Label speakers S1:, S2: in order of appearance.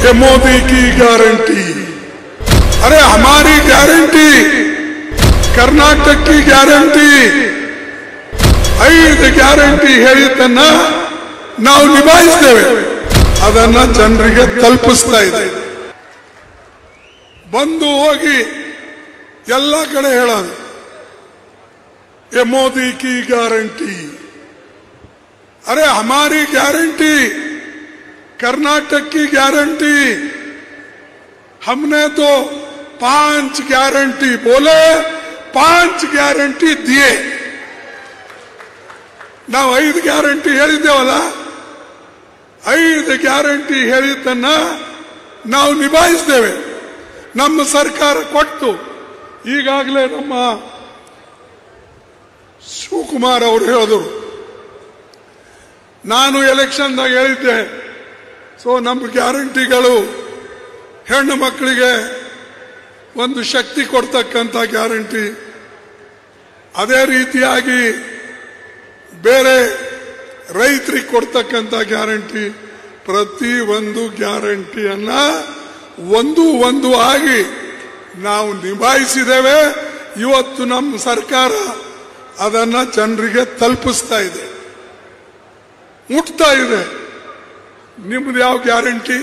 S1: ये मोदी की गारंटी, अरे हमारी गारंटी, कर्नाटक की ಗ್ಯಾರಂಟಿ, 5 ಗ್ಯಾರಂಟಿ ಹೇಳಿದ್ದನ್ನ ನಾವು ನಿಭಾಯಿಸ್ತೇವೆ, ಅದನ್ನ ಜನರಿಗೆ ತಲುಪಿಸ್ತಾ ಇದೆ. ಬಂದು ಹೋಗಿ ಎಲ್ಲ ಕಡೆ ಹೇಳೋದು ये मोदी की गारंटी, अरे हमारी गारंटी, कर्नाटक की गारंटी, हमने तो 5 गारंटी बोले, 5 ಗ್ಯಾರಂಟಿ दिए. ನಾವು 5 ಗ್ಯಾರಂಟಿ ಹೇಳಿದ್ದೇವಲ್ಲ, 5 ಗ್ಯಾರಂಟಿ ಹೇಳಿದ್ದನ್ನ ನಾವು ನಿಭಾಯಿಸ್ತೇವೆ. ನಮ್ಮ ಸರ್ಕಾರ ಕೊಟ್ಟು ಈಗಾಗಲೇ ನಮ್ಮ ಶಿವಕುಮಾರ್ ಅವರು ಹೇಳಿದರು, ನಾನು ಎಲೆಕ್ಷನ್ದಾಗ ಹೇಳಿದ್ದೆ, ಸೊ ನಮ್ಮ ಗ್ಯಾರಂಟಿಗಳು ಹೆಣ್ಣು ಮಕ್ಕಳಿಗೆ ಒಂದು ಶಕ್ತಿ ಕೊಡ್ತಕ್ಕಂಥ ಗ್ಯಾರಂಟಿ, ಅದೇ ರೀತಿಯಾಗಿ ಬೇರೆ ರೈತರಿಗೆ ಕೊಡ್ತಕ್ಕಂಥ ಗ್ಯಾರಂಟಿ, ಪ್ರತಿ ಒಂದು ಗ್ಯಾರಂಟಿಯನ್ನ ಒಂದು ಆಗಿ ನಾವು ನಿಭಾಯಿಸಿದ್ದೇವೆ. ಇವತ್ತು ನಮ್ಮ ಸರ್ಕಾರ ಅದನ್ನ ಜನರಿಗೆ ತಲುಪಿಸ್ತಾ ಇದೆ, ಮುಟ್ತಾ ಇದೆ. ನಿಮ್ದು ಯಾವ ಗ್ಯಾರಂಟಿ?